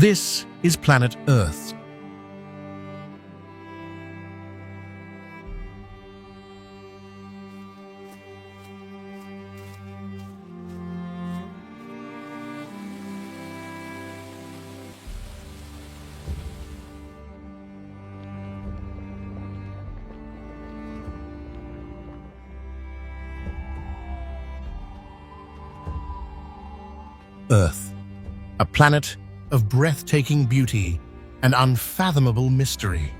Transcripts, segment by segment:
This is planet Earth. Earth, a planet of breathtaking beauty and unfathomable mystery.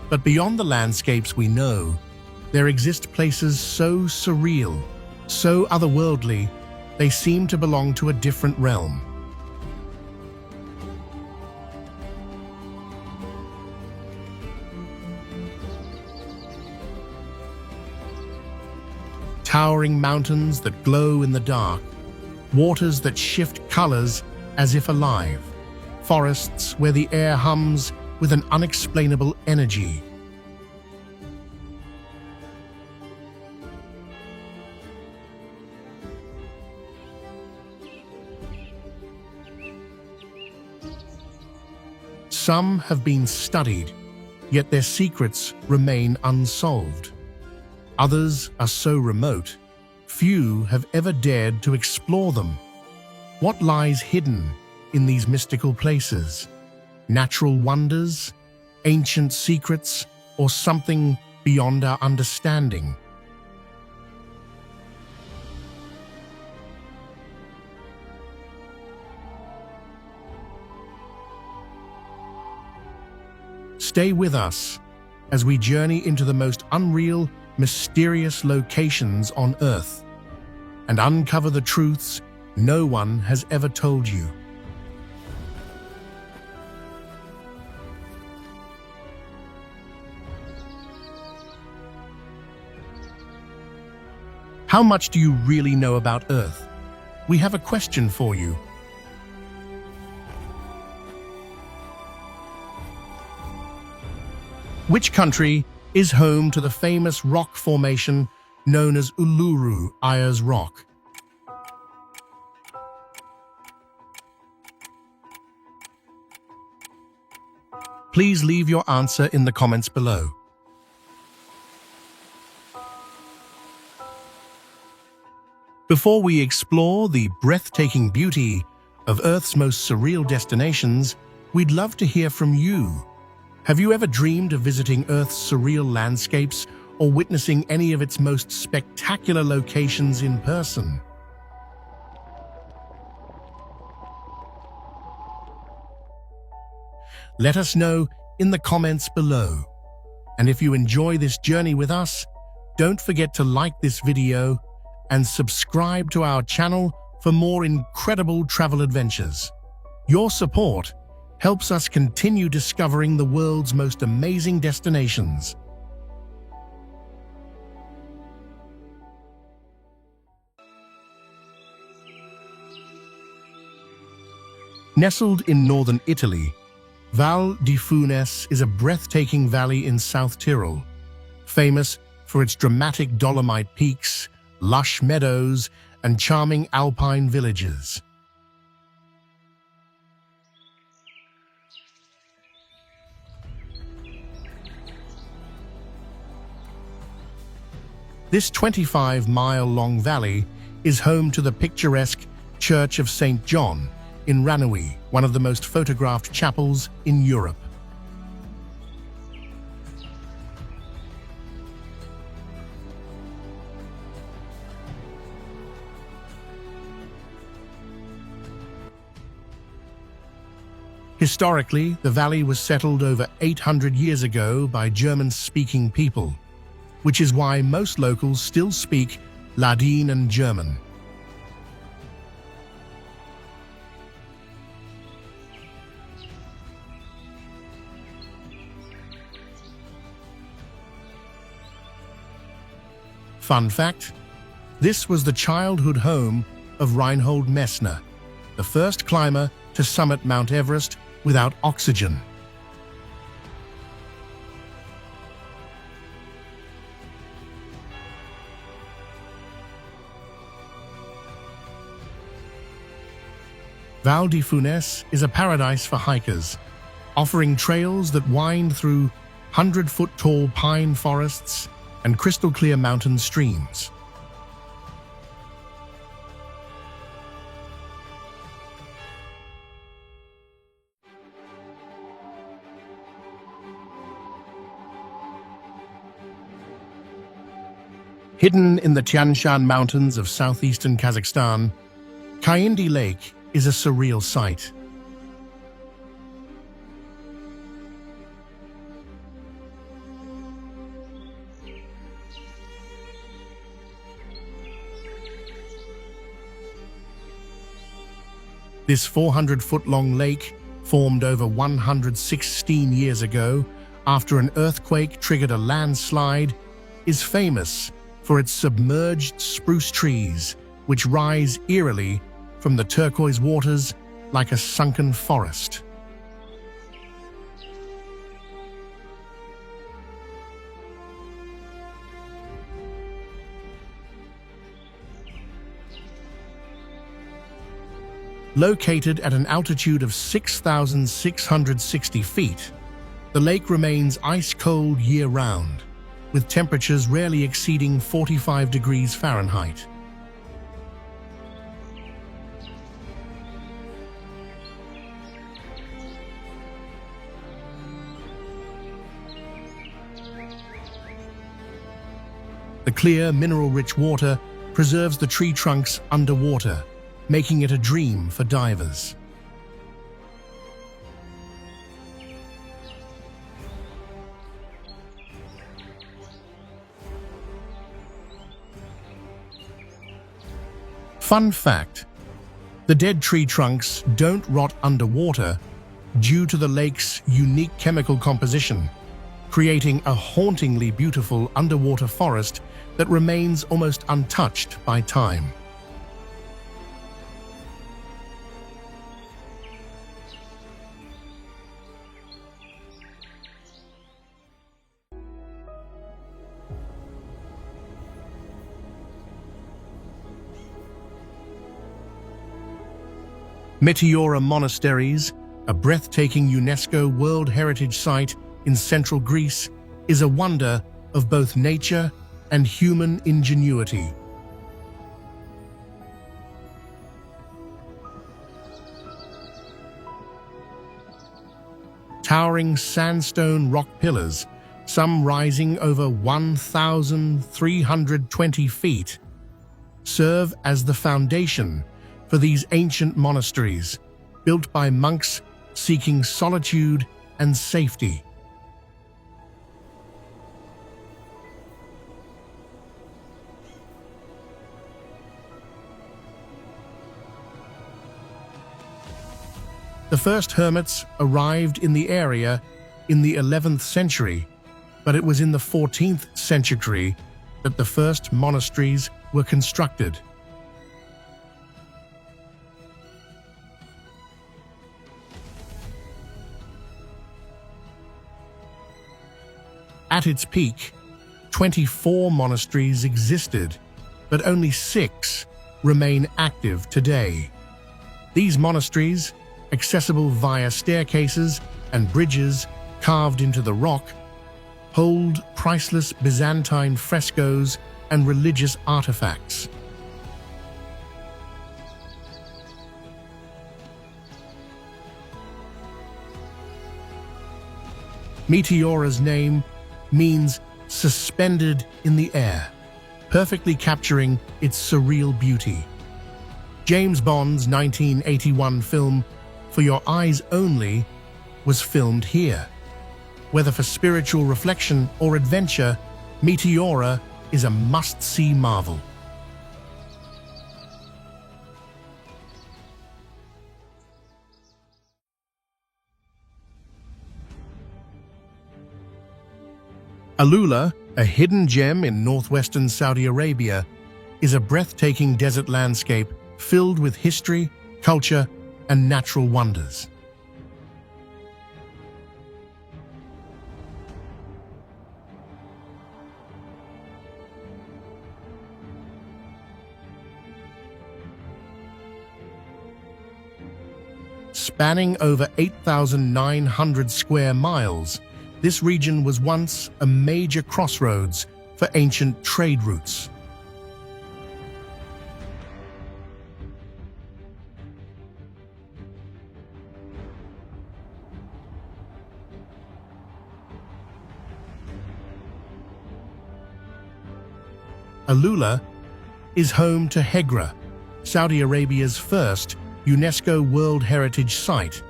But beyond the landscapes we know, there exist places so surreal, so otherworldly, they seem to belong to a different realm. Towering mountains that glow in the dark, waters that shift colors as if alive, forests where the air hums with an unexplainable energy. Some have been studied, yet their secrets remain unsolved. Others are so remote, few have ever dared to explore them. What lies hidden in these mystical places? Natural wonders, ancient secrets, or something beyond our understanding? Stay with us as we journey into the most unreal, mysterious locations on Earth and uncover the truths no one has ever told you. How much do you really know about Earth? We have a question for you. Which country is home to the famous rock formation known as Uluru, Ayers Rock? Please leave your answer in the comments below. Before we explore the breathtaking beauty of Earth's most surreal destinations, we'd love to hear from you. Have you ever dreamed of visiting Earth's surreal landscapes or witnessing any of its most spectacular locations in person? Let us know in the comments below. And if you enjoy this journey with us, don't forget to like this video and subscribe to our channel for more incredible travel adventures. Your support helps us continue discovering the world's most amazing destinations. Nestled in northern Italy, Val di Funes is a breathtaking valley in South Tyrol, famous for its dramatic Dolomite peaks, lush meadows, and charming alpine villages. This 25-mile-long valley is home to the picturesque Church of St. John in Ranui, one of the most photographed chapels in Europe. Historically, the valley was settled over 800 years ago by German-speaking people, which is why most locals still speak Ladin and German. Fun fact, this was the childhood home of Reinhold Messner, the first climber to summit Mount Everest without oxygen. Val di Funes is a paradise for hikers, offering trails that wind through 100-foot-tall pine forests and crystal-clear mountain streams. Hidden in the Tian Shan Mountains of southeastern Kazakhstan, Kaindy Lake is a surreal sight. This 400-foot-long lake, formed over 116 years ago after an earthquake triggered a landslide, is famous for its submerged spruce trees, which rise eerily from the turquoise waters like a sunken forest. Located at an altitude of 6,660 feet, the lake remains ice-cold year-round, with temperatures rarely exceeding 45 degrees Fahrenheit. The clear, mineral-rich water preserves the tree trunks underwater, making it a dream for divers. Fun fact: the dead tree trunks don't rot underwater due to the lake's unique chemical composition, creating a hauntingly beautiful underwater forest that remains almost untouched by time. Meteora monasteries, a breathtaking UNESCO World Heritage Site in central Greece, is a wonder of both nature and human ingenuity. Towering sandstone rock pillars, some rising over 1,320 feet, serve as the foundation for these ancient monasteries, built by monks seeking solitude and safety. The first hermits arrived in the area in the 11th century, but it was in the 14th century that the first monasteries were constructed. At its peak, 24 monasteries existed, but only 6 remain active today. These monasteries, accessible via staircases and bridges carved into the rock, hold priceless Byzantine frescoes and religious artifacts. Meteora's name means suspended in the air, perfectly capturing its surreal beauty. James Bond's 1981 film For Your Eyes Only was filmed here. Whether for spiritual reflection or adventure, Meteora is a must-see marvel. Uluru, a hidden gem in northwestern Saudi Arabia, is a breathtaking desert landscape filled with history, culture, and natural wonders. Spanning over 8,900 square miles, this region was once a major crossroads for ancient trade routes. Uluru is home to Hegra, Saudi Arabia's first UNESCO World Heritage Site,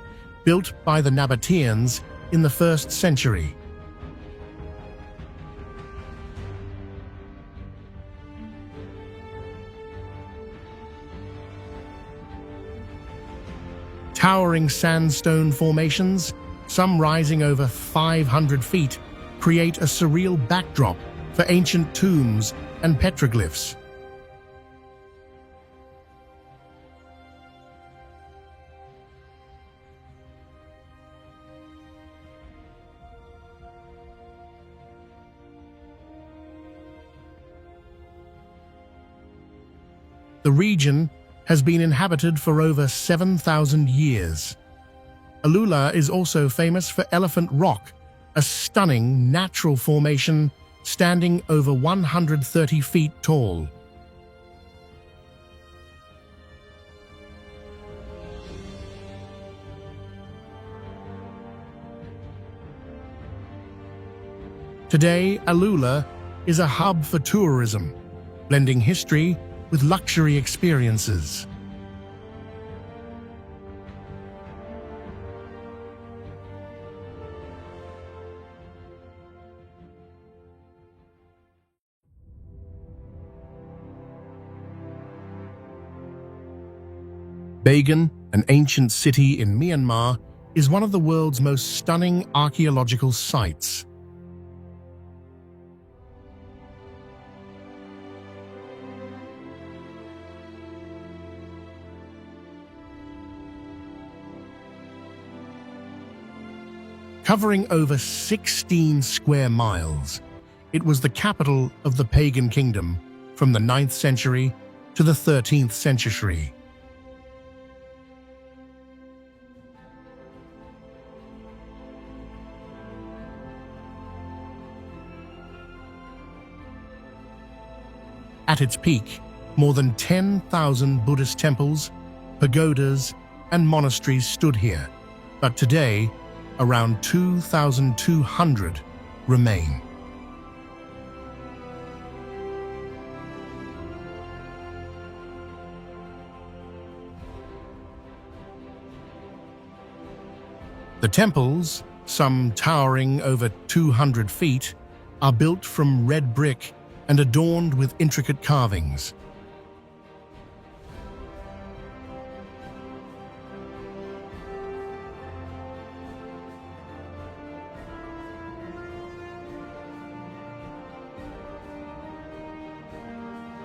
built by the Nabateans in the 1st century. Towering sandstone formations, some rising over 500 feet, create a surreal backdrop for ancient tombs and petroglyphs. The region has been inhabited for over 7,000 years. Uluru is also famous for Elephant Rock, a stunning natural formation standing over 130 feet tall. Today, Uluru is a hub for tourism, blending history with luxury experiences. Bagan, an ancient city in Myanmar, is one of the world's most stunning archaeological sites. Covering over 16 square miles, it was the capital of the pagan kingdom from the 9th century to the 13th century. At its peak, more than 10,000 Buddhist temples, pagodas, and monasteries stood here, but today, around 2,200 remain. The temples, some towering over 200 feet, are built from red brick and adorned with intricate carvings.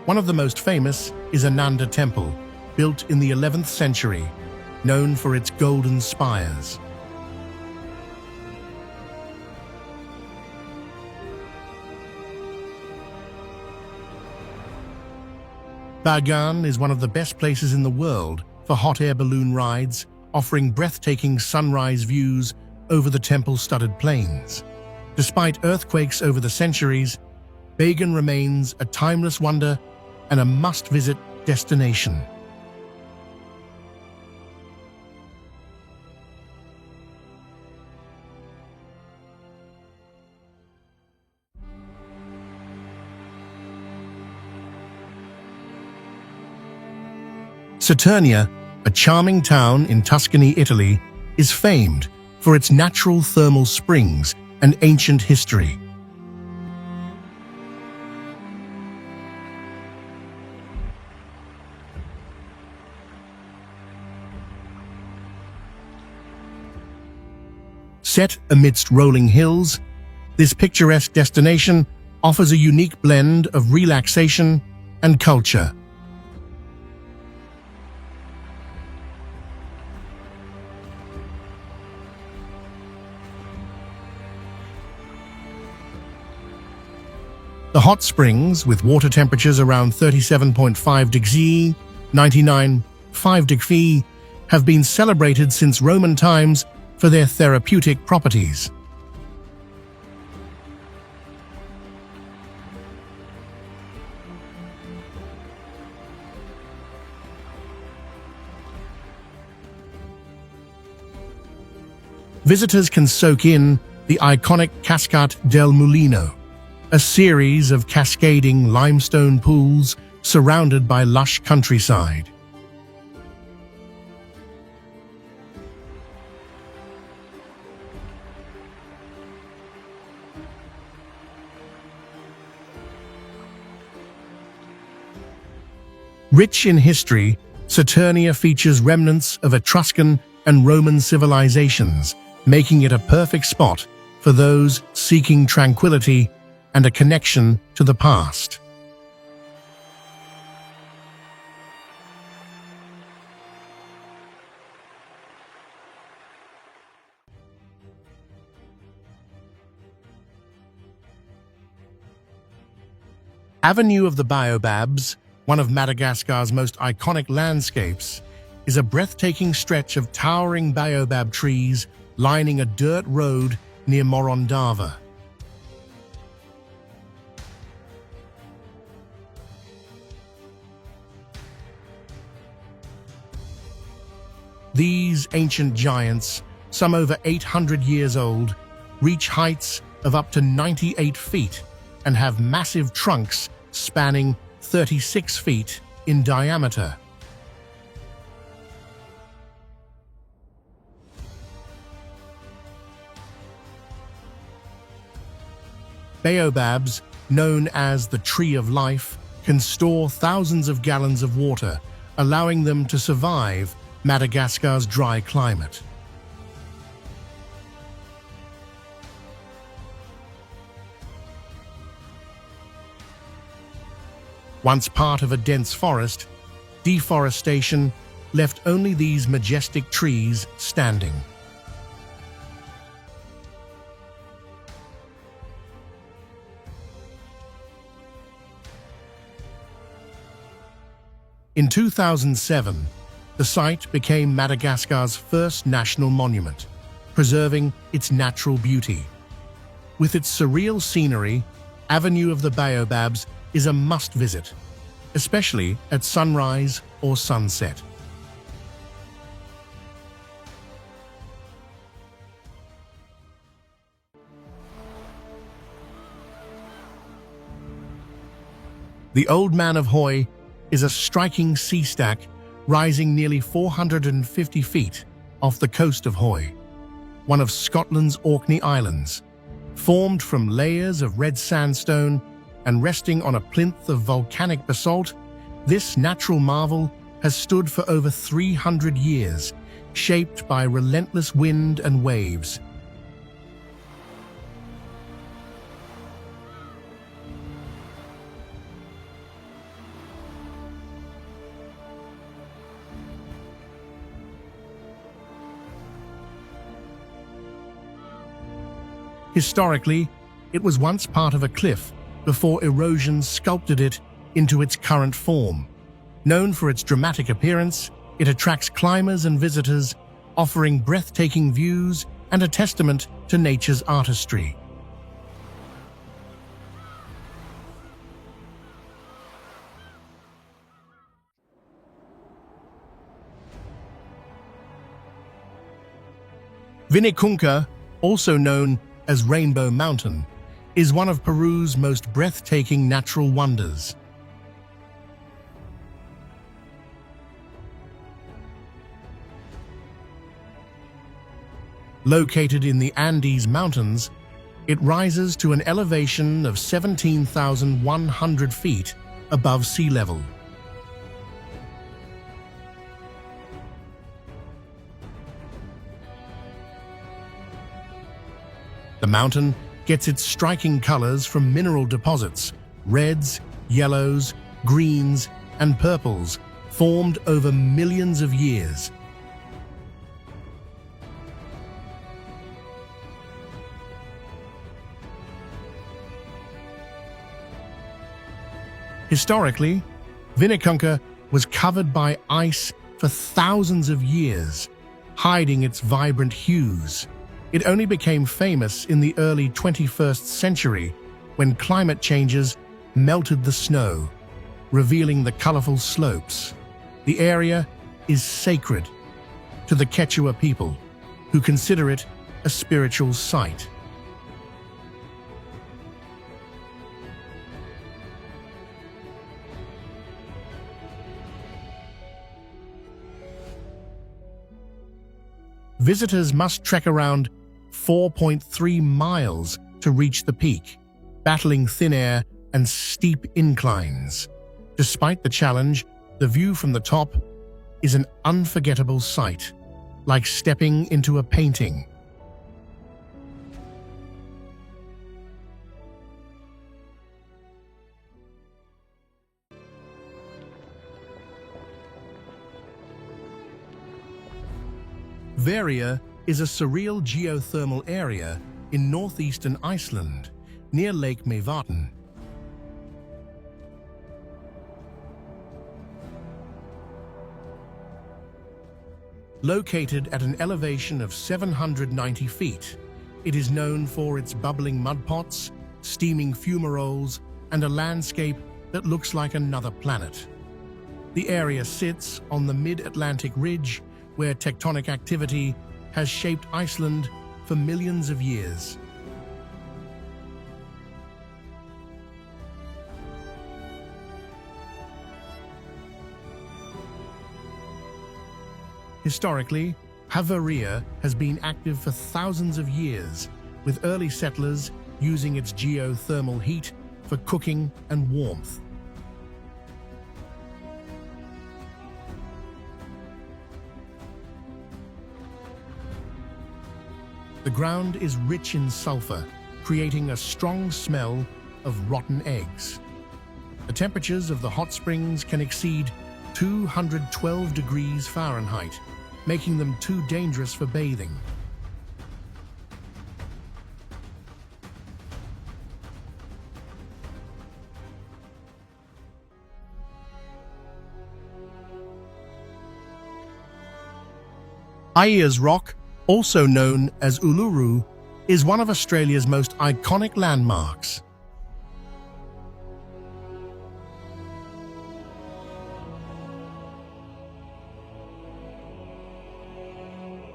One of the most famous is Ananda Temple, built in the 11th century, known for its golden spires. Bagan is one of the best places in the world for hot air balloon rides, offering breathtaking sunrise views over the temple-studded plains. Despite earthquakes over the centuries, Bagan remains a timeless wonder and a must-visit destination. Saturnia, a charming town in Tuscany, Italy, is famed for its natural thermal springs and ancient history. Set amidst rolling hills, this picturesque destination offers a unique blend of relaxation and culture. The hot springs, with water temperatures around 37.5 degrees, 99.5 degrees, have been celebrated since Roman times for their therapeutic properties. Visitors can soak in the iconic Cascata del Mulino, a series of cascading limestone pools surrounded by lush countryside. Rich in history, Saturnia features remnants of Etruscan and Roman civilizations, making it a perfect spot for those seeking tranquility and a connection to the past. Avenue of the Baobabs, one of Madagascar's most iconic landscapes, is a breathtaking stretch of towering baobab trees lining a dirt road near Morondava. These ancient giants, some over 800 years old, reach heights of up to 98 feet and have massive trunks spanning 36 feet in diameter. Baobabs, known as the Tree of Life, can store thousands of gallons of water, allowing them to survive Madagascar's dry climate. Once part of a dense forest, deforestation left only these majestic trees standing. In 2007, the site became Madagascar's first national monument, preserving its natural beauty. With its surreal scenery, Avenue of the Baobabs is a must-visit, especially at sunrise or sunset. The Old Man of Hoy is a striking sea stack rising nearly 450 feet off the coast of Hoy, one of Scotland's Orkney Islands. Formed from layers of red sandstone and resting on a plinth of volcanic basalt, this natural marvel has stood for over 300 years, shaped by relentless wind and waves. Historically, it was once part of a cliff before erosion sculpted it into its current form. Known for its dramatic appearance, it attracts climbers and visitors, offering breathtaking views and a testament to nature's artistry. Vinicunca, also known as Rainbow Mountain, is one of Peru's most breathtaking natural wonders. Located in the Andes Mountains, it rises to an elevation of 17,100 feet above sea level. The mountain gets its striking colors from mineral deposits, reds, yellows, greens, and purples, formed over millions of years. Historically, Vinicunca was covered by ice for thousands of years, hiding its vibrant hues. It only became famous in the early 21st century when climate changes melted the snow, revealing the colorful slopes. The area is sacred to the Quechua people, who consider it a spiritual site. Visitors must trek around 4.3 miles to reach the peak, battling thin air and steep inclines. Despite the challenge, the view from the top is an unforgettable sight, like stepping into a painting. Varia is a surreal geothermal area in northeastern Iceland, near Lake Mývatn. Located at an elevation of 790 feet, it is known for its bubbling mud pots, steaming fumaroles, and a landscape that looks like another planet. The area sits on the mid-Atlantic ridge, where tectonic activity has shaped Iceland for millions of years. Historically, Varia has been active for thousands of years, with early settlers using its geothermal heat for cooking and warmth. The ground is rich in sulfur, creating a strong smell of rotten eggs. The temperatures of the hot springs can exceed 212 degrees Fahrenheit, making them too dangerous for bathing. Ayers Rock, also known as Uluru, is one of Australia's most iconic landmarks.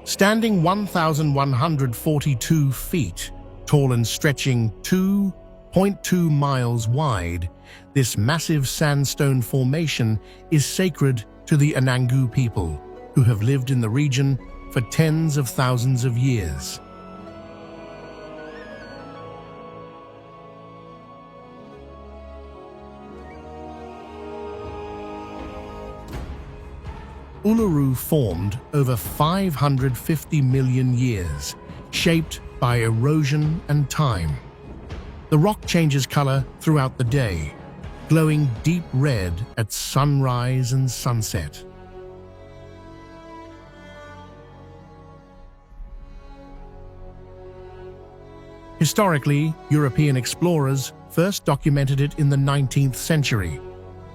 Standing 1,142 feet tall and stretching 2.2 miles wide, this massive sandstone formation is sacred to the Anangu people, who have lived in the region for tens of thousands of years. Uluru formed over 550 million years, shaped by erosion and time. The rock changes color throughout the day, glowing deep red at sunrise and sunset. Historically, European explorers first documented it in the 19th century,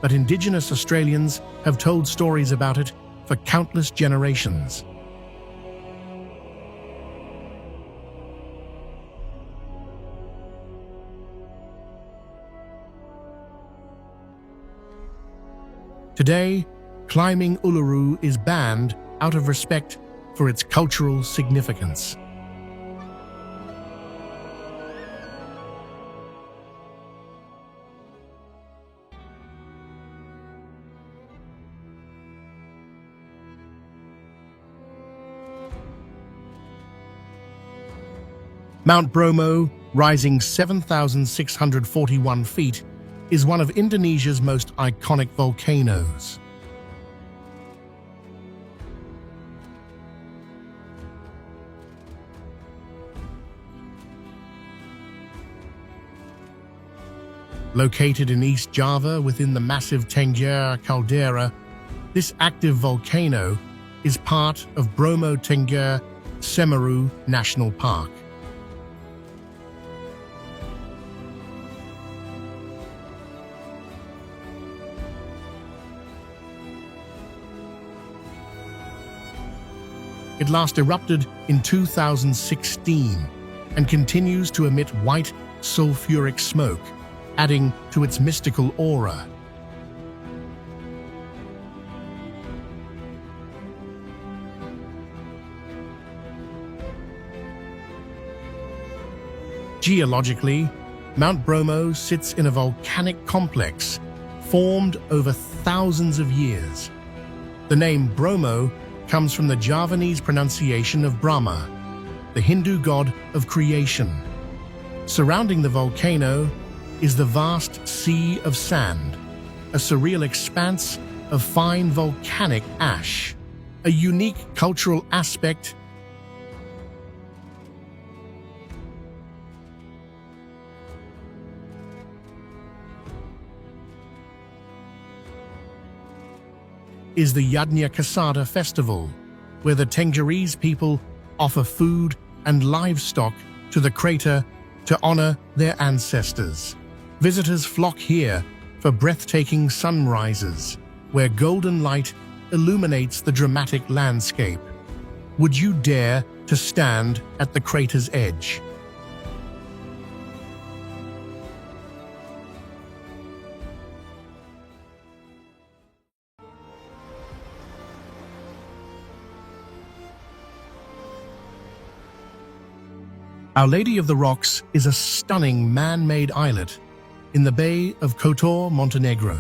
but indigenous Australians have told stories about it for countless generations. Today, climbing Uluru is banned out of respect for its cultural significance. Mount Bromo, rising 7,641 feet, is one of Indonesia's most iconic volcanoes. Located in East Java within the massive Tengger caldera, this active volcano is part of Bromo Tengger Semeru National Park. It last erupted in 2016 and continues to emit white sulfuric smoke, adding to its mystical aura. Geologically, Mount Bromo sits in a volcanic complex formed over thousands of years. The name Bromo comes from the Javanese pronunciation of Brahma, the Hindu god of creation. Surrounding the volcano is the vast sea of sand, a surreal expanse of fine volcanic ash. A unique cultural aspect is the Yadnya Kasada festival, where the Tenggerese people offer food and livestock to the crater to honor their ancestors. Visitors flock here for breathtaking sunrises, where golden light illuminates the dramatic landscape. Would you dare to stand at the crater's edge? Our Lady of the Rocks is a stunning man-made islet in the Bay of Kotor, Montenegro.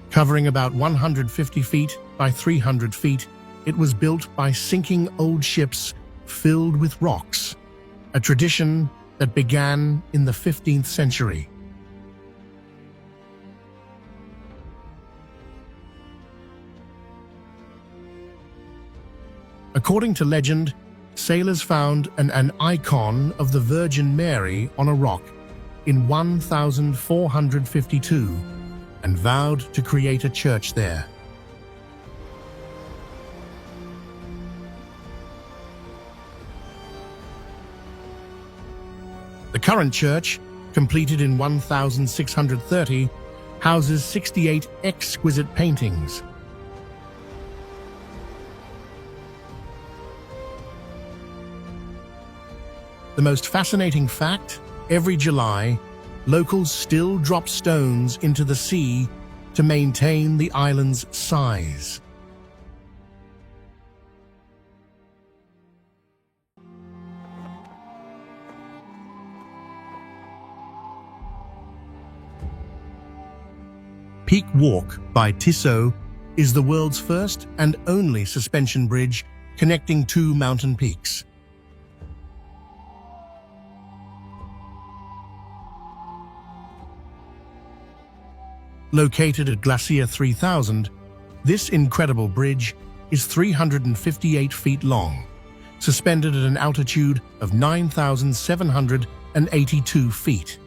Covering about 150 feet by 300 feet, it was built by sinking old ships filled with rocks, a tradition that began in the 15th century. According to legend, sailors found an icon of the Virgin Mary on a rock in 1452 and vowed to create a church there. The current church, completed in 1630, houses 68 exquisite paintings. The most fascinating fact, every July, locals still drop stones into the sea to maintain the island's size. Peak Walk by Tissot is the world's first and only suspension bridge connecting two mountain peaks. Located at Glacier 3000, this incredible bridge is 358 feet long, suspended at an altitude of 9,782 feet.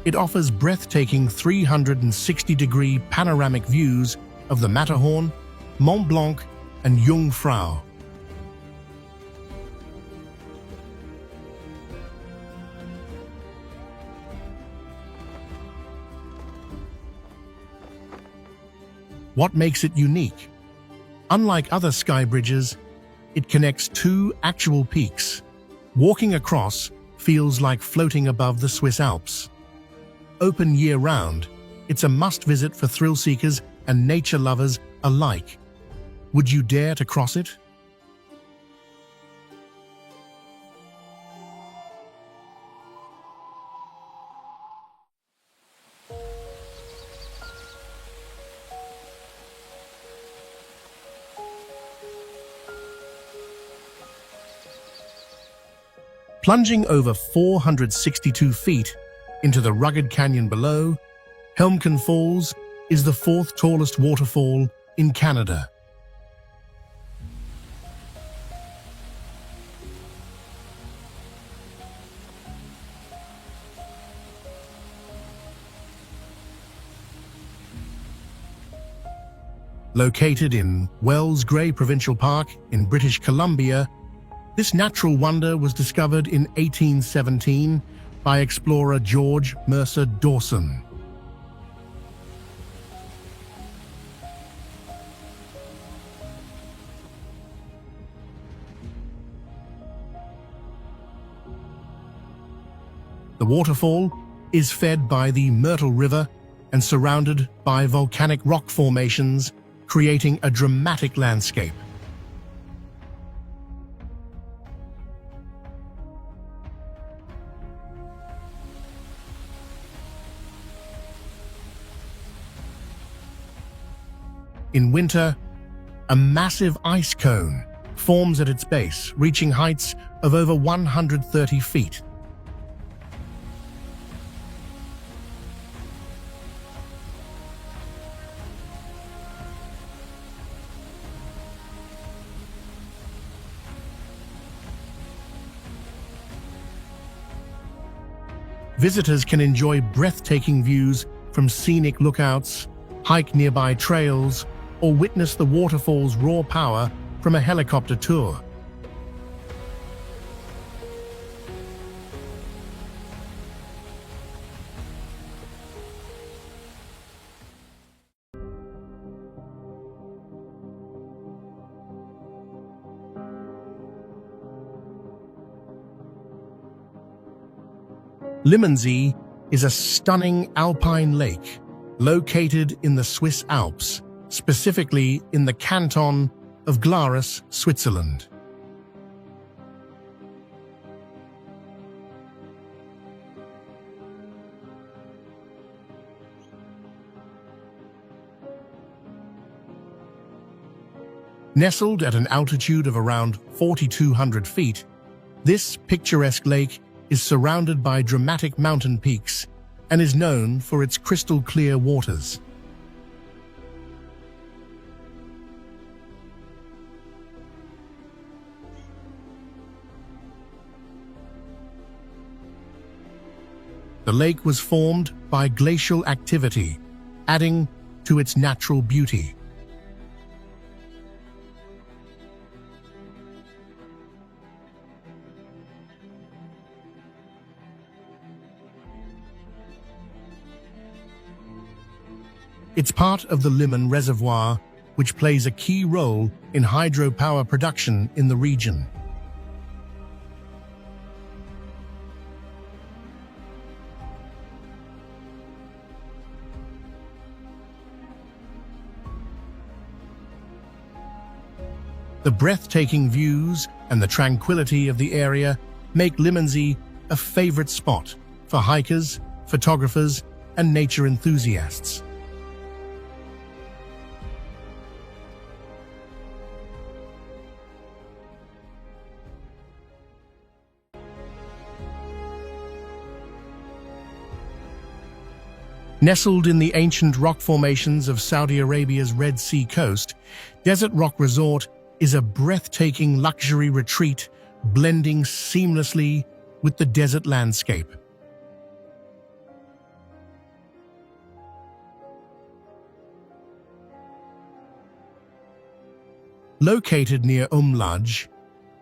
It offers breathtaking 360-degree panoramic views of the Matterhorn, Mont Blanc, and Jungfrau. What makes it unique? Unlike other sky bridges, it connects two actual peaks. Walking across feels like floating above the Swiss Alps. Open year-round, it's a must-visit for thrill-seekers and nature lovers alike. Would you dare to cross it? Plunging over 462 feet into the rugged canyon below, Helmcken Falls is the fourth tallest waterfall in Canada. Located in Wells Grey Provincial Park in British Columbia, this natural wonder was discovered in 1817 by explorer George Mercer Dawson. The waterfall is fed by the Myrtle River and surrounded by volcanic rock formations, creating a dramatic landscape. In winter, a massive ice cone forms at its base, reaching heights of over 130 feet. Visitors can enjoy breathtaking views from scenic lookouts, hike nearby trails, or witness the waterfall's raw power from a helicopter tour. Limmensee is a stunning alpine lake located in the Swiss Alps, specifically in the canton of Glarus, Switzerland. Nestled at an altitude of around 4,200 feet, this picturesque lake is surrounded by dramatic mountain peaks and is known for its crystal-clear waters. The lake was formed by glacial activity, adding to its natural beauty. It's part of the Limmen Reservoir, which plays a key role in hydropower production in the region. The breathtaking views and the tranquility of the area make Limmensee a favorite spot for hikers, photographers, and nature enthusiasts. Nestled in the ancient rock formations of Saudi Arabia's Red Sea coast, Desert Rock Resort is a breathtaking luxury retreat blending seamlessly with the desert landscape. Located near Lodge,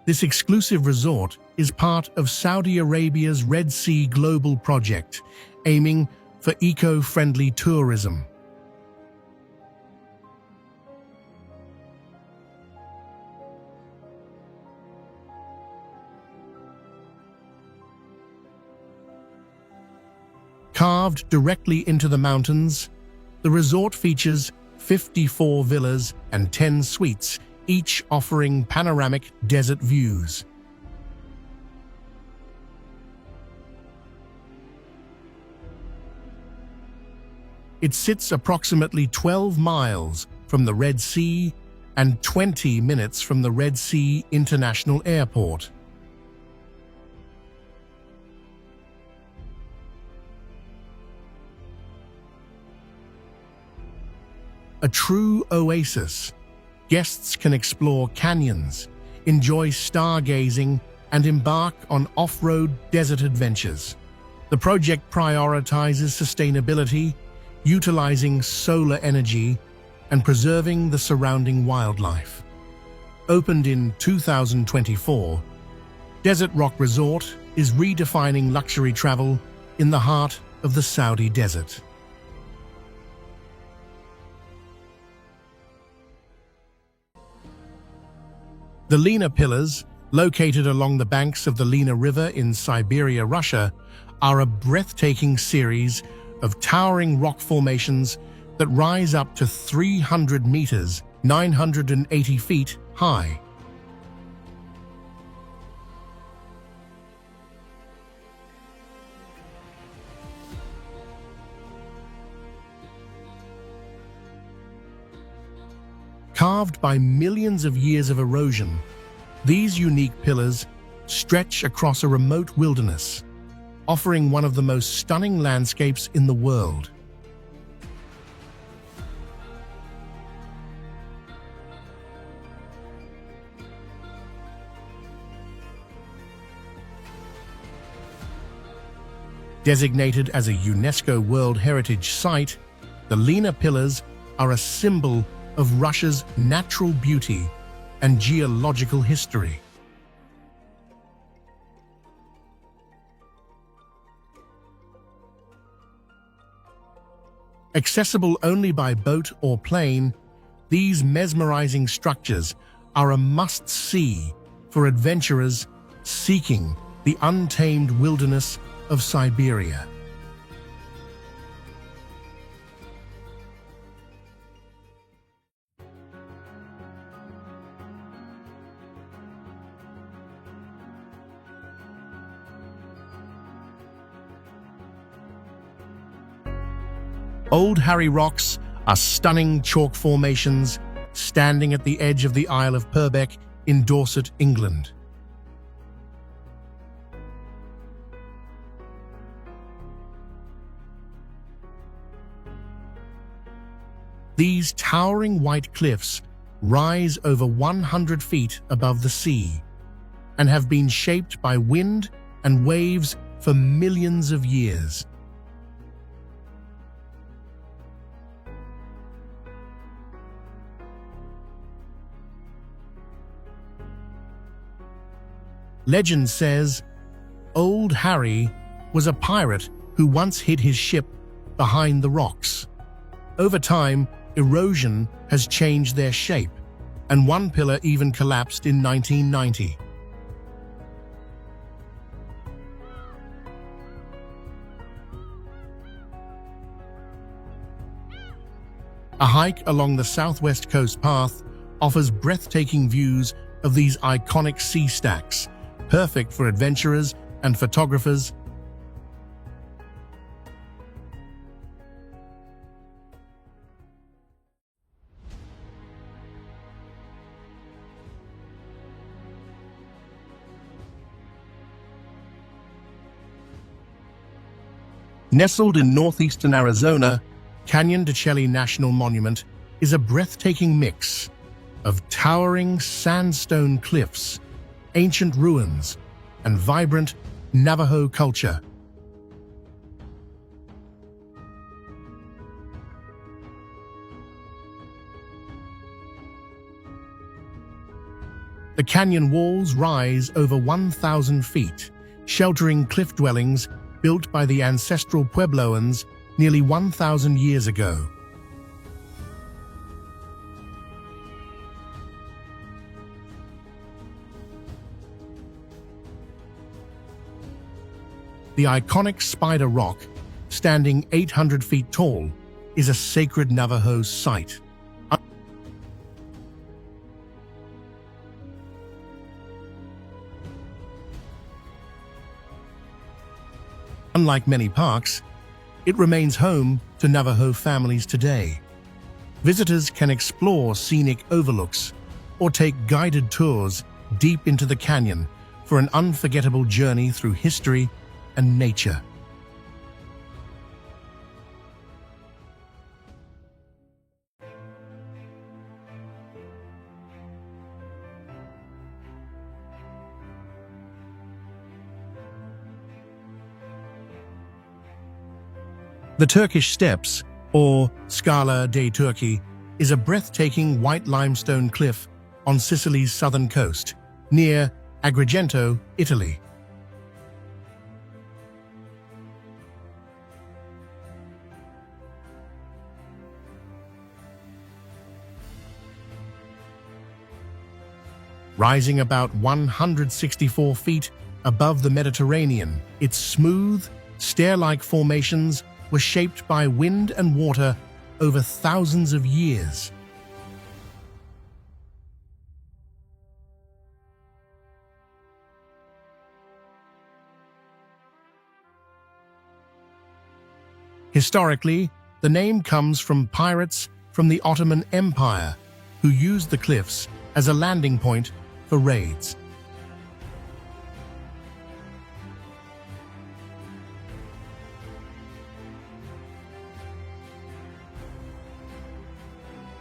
this exclusive resort is part of Saudi Arabia's Red Sea Global Project, aiming for eco-friendly tourism. Carved directly into the mountains, the resort features 54 villas and 10 suites, each offering panoramic desert views. It sits approximately 12 miles from the Red Sea and 20 minutes from the Red Sea International Airport. A true oasis, guests can explore canyons, enjoy stargazing, and embark on off-road desert adventures. The project prioritizes sustainability, utilizing solar energy and preserving the surrounding wildlife. Opened in 2024, Desert Rock Resort is redefining luxury travel in the heart of the Saudi desert. The Lena Pillars, located along the banks of the Lena River in Siberia, Russia, are a breathtaking series of towering rock formations that rise up to 300 meters, 980 feet high. Carved by millions of years of erosion, these unique pillars stretch across a remote wilderness, offering one of the most stunning landscapes in the world. Designated as a UNESCO World Heritage Site, the Lena Pillars are a symbol of Russia's natural beauty and geological history. Accessible only by boat or plane, these mesmerizing structures are a must-see for adventurers seeking the untamed wilderness of Siberia. Old Harry Rocks are stunning chalk formations standing at the edge of the Isle of Purbeck in Dorset, England. These towering white cliffs rise over 100 feet above the sea and have been shaped by wind and waves for millions of years. Legend says, Old Harry was a pirate who once hid his ship behind the rocks. Over time, erosion has changed their shape, and one pillar even collapsed in 1990. A hike along the Southwest Coast Path offers breathtaking views of these iconic sea stacks, perfect for adventurers and photographers. Nestled in northeastern Arizona, Canyon de Chelly National Monument is a breathtaking mix of towering sandstone cliffs, ancient ruins, and vibrant Navajo culture. The canyon walls rise over 1,000 feet, sheltering cliff dwellings built by the ancestral Puebloans nearly 1,000 years ago. The iconic Spider Rock, standing 800 feet tall, is a sacred Navajo site. Unlike many parks, it remains home to Navajo families today. Visitors can explore scenic overlooks or take guided tours deep into the canyon for an unforgettable journey through history and nature. The Turkish Steppes, or Scala dei Turchi, is a breathtaking white limestone cliff on Sicily's southern coast, near Agrigento, Italy. Rising about 164 feet above the Mediterranean, its smooth, stair-like formations were shaped by wind and water over thousands of years. Historically, the name comes from pirates from the Ottoman Empire, who used the cliffs as a landing point for raids.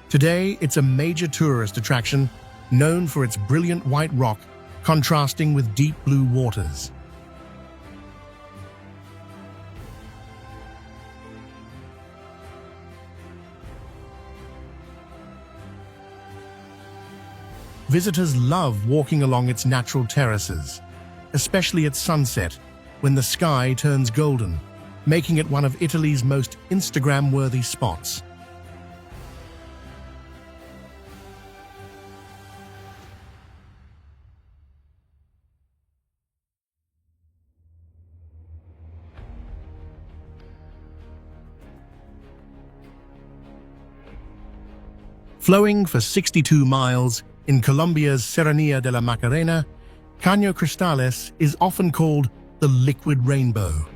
Today, it's a major tourist attraction known for its brilliant white rock contrasting with deep blue waters. Visitors love walking along its natural terraces, especially at sunset when the sky turns golden, making it one of Italy's most Instagram-worthy spots. Flowing for 62 miles in Colombia's Serranía de la Macarena, Caño Cristales is often called the liquid rainbow.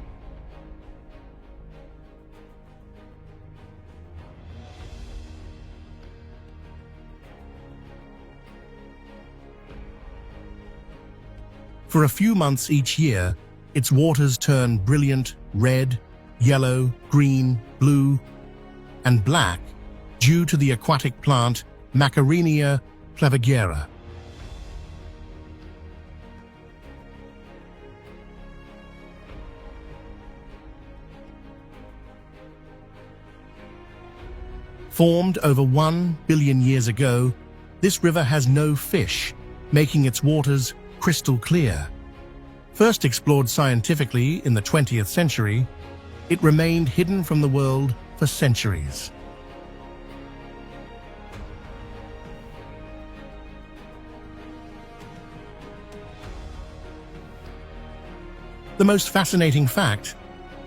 For a few months each year, its waters turn brilliant red, yellow, green, blue, and black due to the aquatic plant Macarenia clavigera. Formed over 1 billion years ago, this river has no fish, making its waters crystal clear. First explored scientifically in the 20th century, it remained hidden from the world for centuries. The most fascinating fact,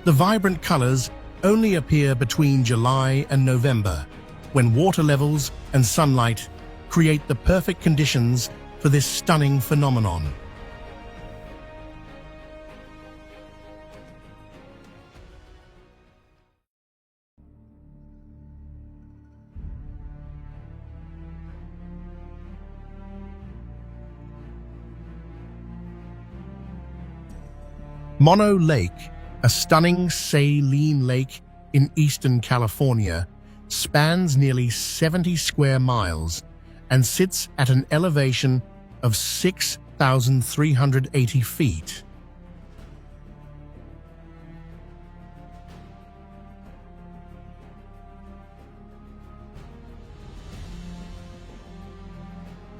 the vibrant colors only appear between July and November, when water levels and sunlight create the perfect conditions for this stunning phenomenon. Mono Lake, a stunning saline lake in eastern California, spans nearly 70 square miles and sits at an elevation of 6,380 feet.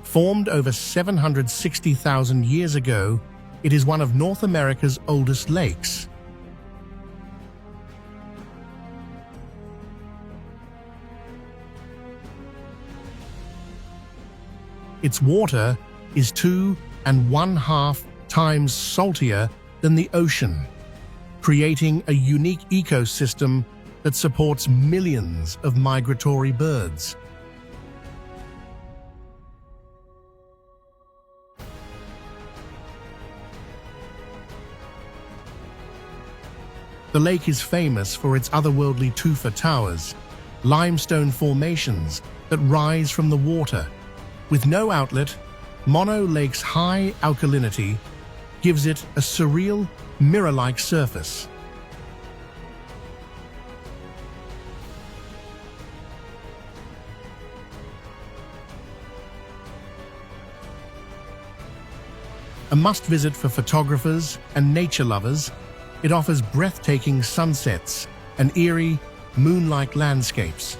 Formed over 760,000 years ago, it is one of North America's oldest lakes. Its water is 2.5 times saltier than the ocean, creating a unique ecosystem that supports millions of migratory birds. The lake is famous for its otherworldly tufa towers, limestone formations that rise from the water. With no outlet, Mono Lake's high alkalinity gives it a surreal, mirror-like surface. A must-visit for photographers and nature lovers, it offers breathtaking sunsets and eerie, moon-like landscapes.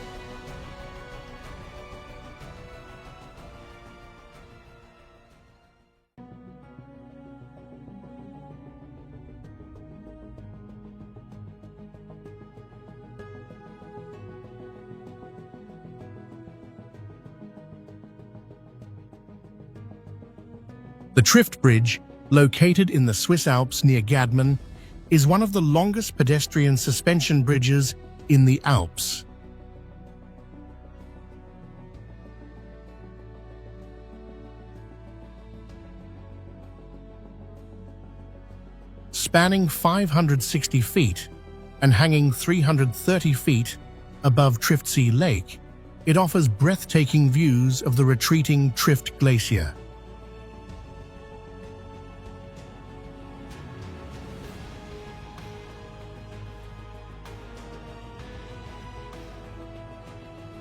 The Trift Bridge, located in the Swiss Alps near Gadman, is one of the longest pedestrian suspension bridges in the Alps. Spanning 560 feet and hanging 330 feet above Kaindy Lake, it offers breathtaking views of the retreating Trift Glacier.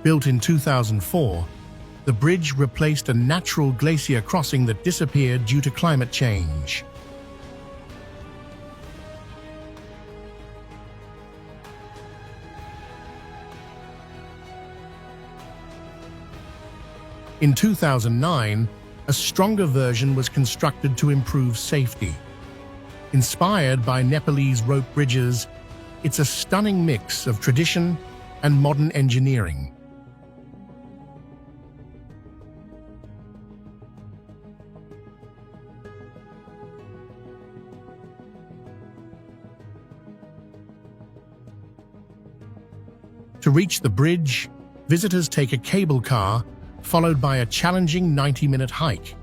Built in 2004, the bridge replaced a natural glacier crossing that disappeared due to climate change. In 2009, a stronger version was constructed to improve safety. Inspired by Nepalese rope bridges, it's a stunning mix of tradition and modern engineering. To reach the bridge, visitors take a cable car, followed by a challenging 90-minute hike.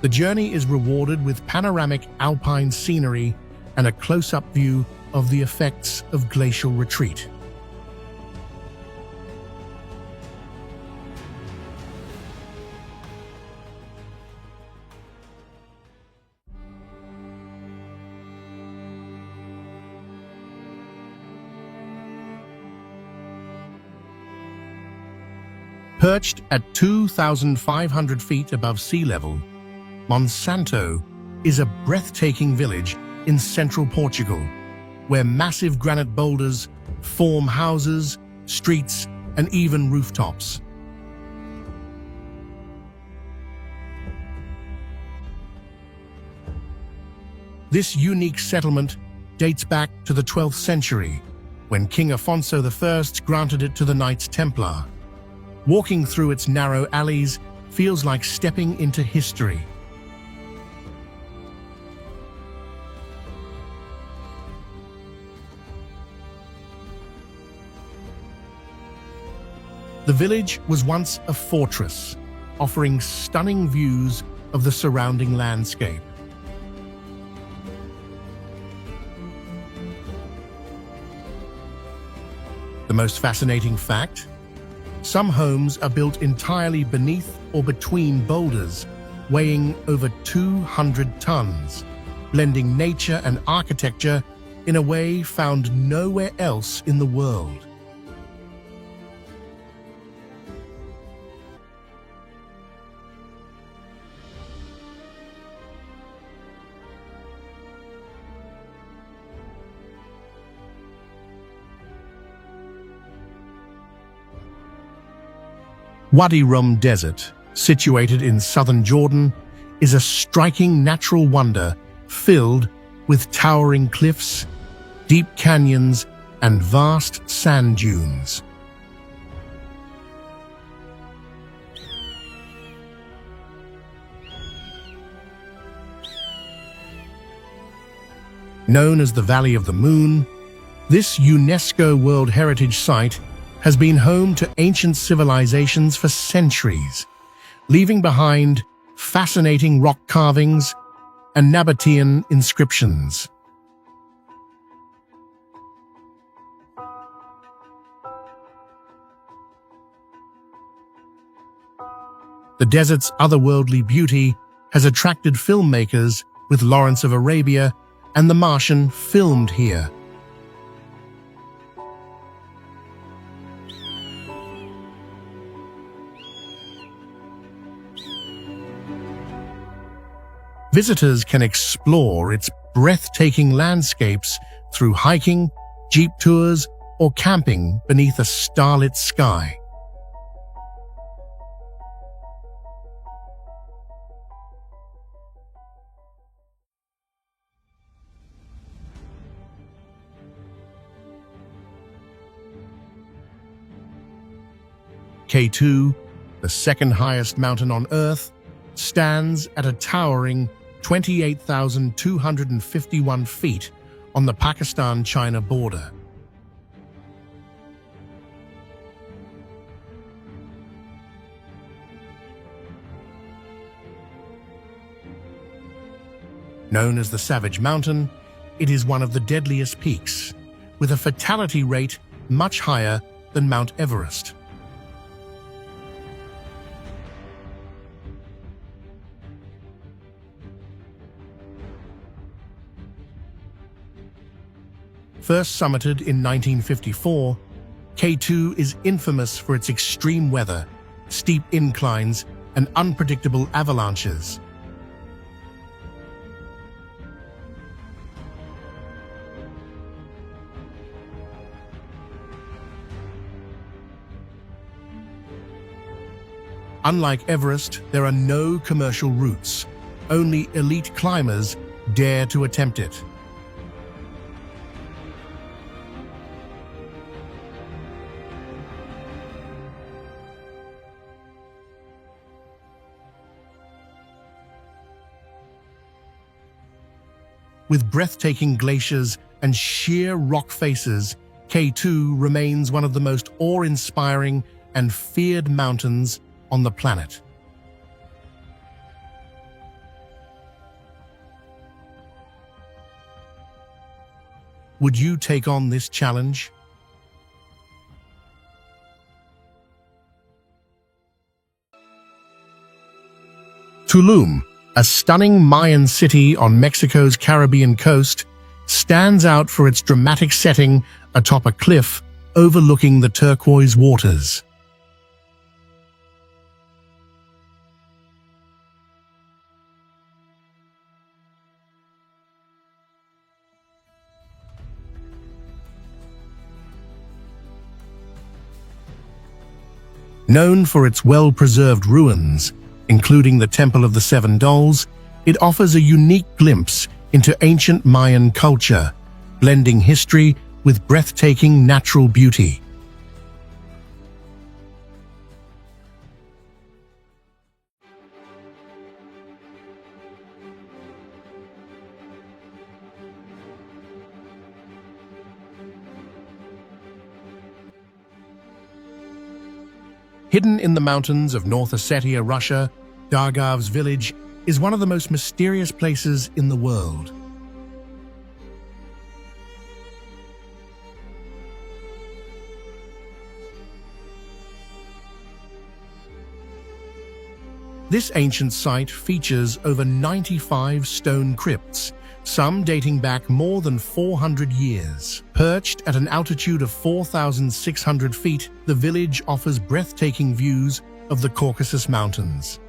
The journey is rewarded with panoramic alpine scenery and a close-up view of the effects of glacial retreat. Perched at 2,500 feet above sea level, Monsanto is a breathtaking village in central Portugal, where massive granite boulders form houses, streets, and even rooftops. This unique settlement dates back to the 12th century, when King Afonso I granted it to the Knights Templar. Walking through its narrow alleys feels like stepping into history. The village was once a fortress, offering stunning views of the surrounding landscape. The most fascinating fact? Some homes are built entirely beneath or between boulders, weighing over 200 tons, blending nature and architecture in a way found nowhere else in the world. Wadi Rum Desert, situated in southern Jordan, is a striking natural wonder filled with towering cliffs, deep canyons, and vast sand dunes. Known as the Valley of the Moon, this UNESCO World Heritage Site has been home to ancient civilizations for centuries, leaving behind fascinating rock carvings and Nabatean inscriptions. The desert's otherworldly beauty has attracted filmmakers, with Lawrence of Arabia and The Martian filmed here. Visitors can explore its breathtaking landscapes through hiking, jeep tours, or camping beneath a starlit sky. K2, the second highest mountain on Earth, stands at a towering 28,251 feet on the Pakistan-China border. Known as the Savage Mountain, it is one of the deadliest peaks, with a fatality rate much higher than Mount Everest. First summited in 1954, K2 is infamous for its extreme weather, steep inclines, and unpredictable avalanches. Unlike Everest, there are no commercial routes. Only elite climbers dare to attempt it. With breathtaking glaciers and sheer rock faces, K2 remains one of the most awe-inspiring and feared mountains on the planet. Would you take on this challenge? Tulum, a stunning Mayan city on Mexico's Caribbean coast, stands out for its dramatic setting atop a cliff overlooking the turquoise waters. Known for its well-preserved ruins, including the Temple of the Seven Dolls, it offers a unique glimpse into ancient Mayan culture, blending history with breathtaking natural beauty. Hidden in the mountains of North Ossetia, Russia, Dargav's village is one of the most mysterious places in the world. This ancient site features over 95 stone crypts, some dating back more than 400 years. Perched at an altitude of 4,600 feet, the village offers breathtaking views of the Caucasus Mountains.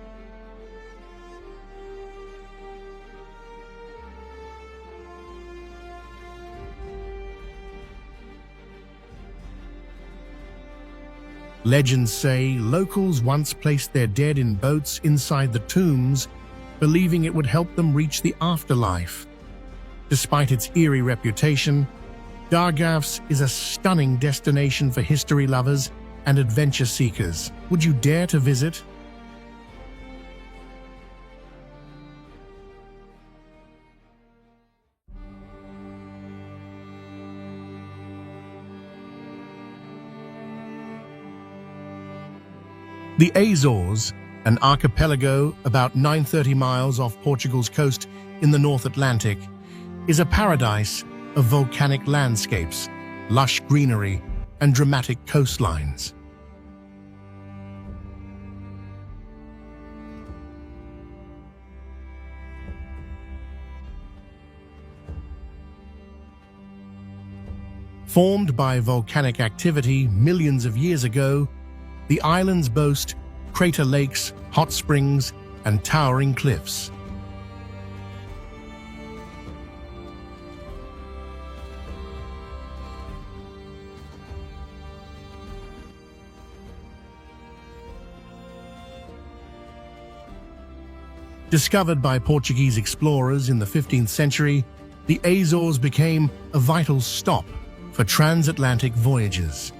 Legends say locals once placed their dead in boats inside the tombs, believing it would help them reach the afterlife. Despite its eerie reputation, Dargavs is a stunning destination for history lovers and adventure seekers. Would you dare to visit? The Azores, an archipelago about 930 miles off Portugal's coast in the North Atlantic, is a paradise of volcanic landscapes, lush greenery, and dramatic coastlines. Formed by volcanic activity millions of years ago, the islands boast crater lakes, hot springs, and towering cliffs. Discovered by Portuguese explorers in the 15th century, the Azores became a vital stop for transatlantic voyages.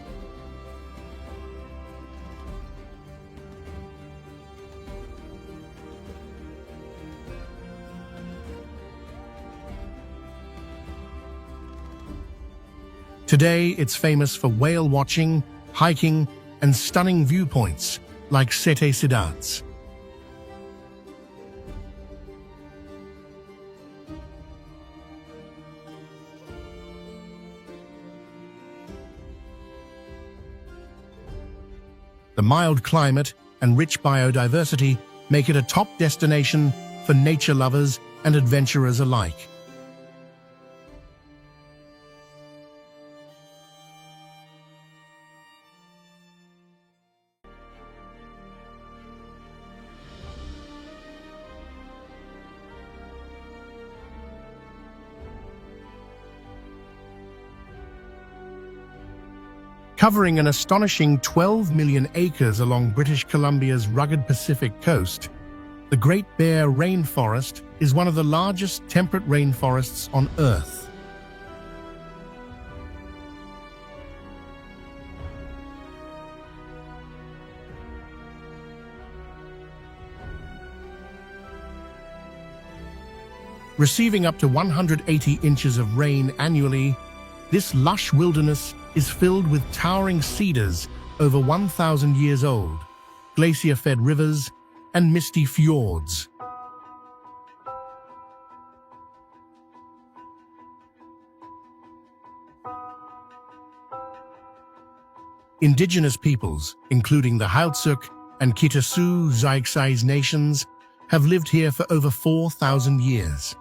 Today, it's famous for whale watching, hiking, and stunning viewpoints like Sete Cidades. The mild climate and rich biodiversity make it a top destination for nature lovers and adventurers alike. Covering an astonishing 12 million acres along British Columbia's rugged Pacific coast, the Great Bear Rainforest is one of the largest temperate rainforests on Earth. Receiving up to 180 inches of rain annually, this lush wilderness is filled with towering cedars over 1,000 years old, glacier-fed rivers, and misty fjords. Indigenous peoples, including the Hautsuc and Kitasu Xiaxais nations, have lived here for over 4,000 years.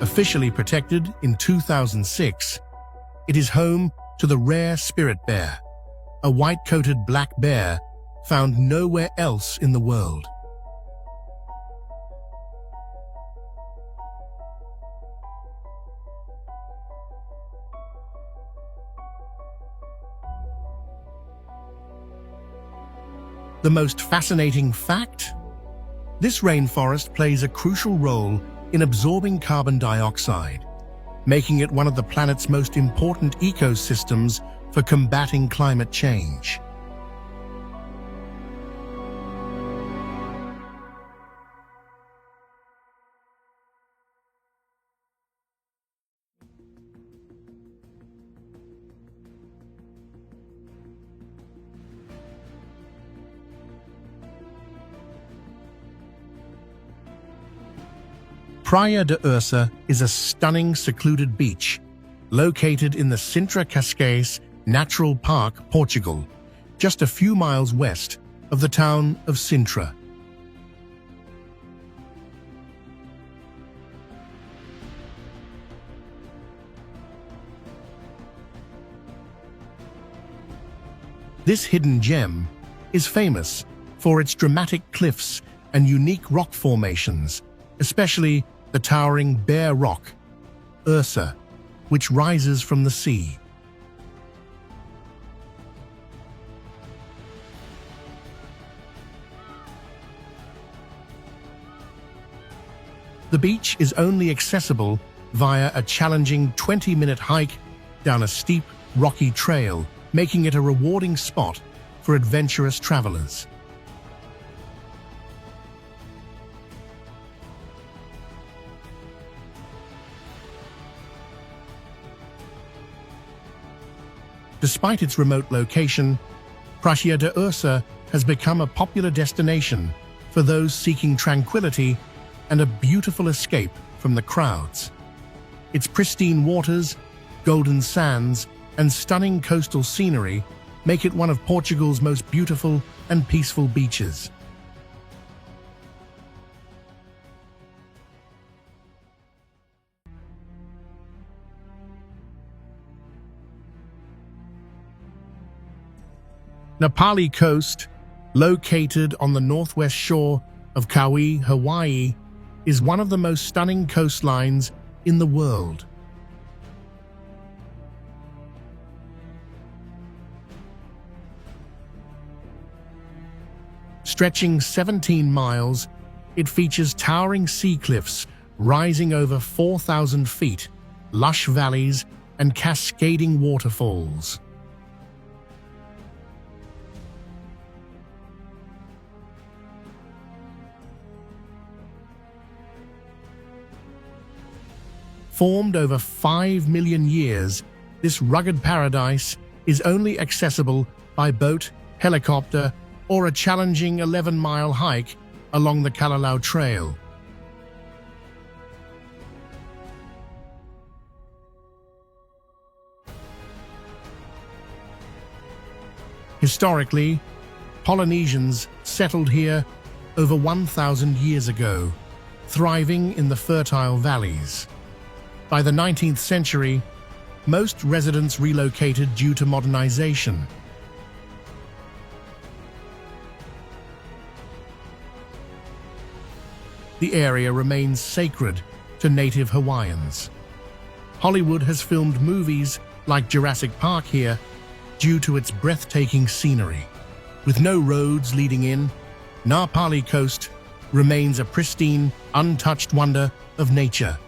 Officially protected in 2006, it is home to the rare spirit bear, a white-coated black bear found nowhere else in the world. The most fascinating fact? This rainforest plays a crucial role in absorbing carbon dioxide, making it one of the planet's most important ecosystems for combating climate change. Praia de Ursa is a stunning, secluded beach located in the Sintra Cascais Natural Park, Portugal, just a few miles west of the town of Sintra. This hidden gem is famous for its dramatic cliffs and unique rock formations, especially the towering Bear Rock, Ursa, which rises from the sea. The beach is only accessible via a challenging 20-minute hike down a steep, rocky trail, making it a rewarding spot for adventurous travelers. Despite its remote location, Praia de Ursa has become a popular destination for those seeking tranquility and a beautiful escape from the crowds. Its pristine waters, golden sands, and stunning coastal scenery make it one of Portugal's most beautiful and peaceful beaches. Napali Coast, located on the northwest shore of Kauai, Hawaii, is one of the most stunning coastlines in the world. Stretching 17 miles, it features towering sea cliffs rising over 4,000 feet, lush valleys, and cascading waterfalls. Formed over 5 million years, this rugged paradise is only accessible by boat, helicopter, or a challenging 11-mile hike along the Kalalau Trail. Historically, Polynesians settled here over 1,000 years ago, thriving in the fertile valleys. By the 19th century, most residents relocated due to modernization. The area remains sacred to native Hawaiians. Hollywood has filmed movies like Jurassic Park here due to its breathtaking scenery. With no roads leading in, Na Pali Coast remains a pristine, untouched wonder of nature.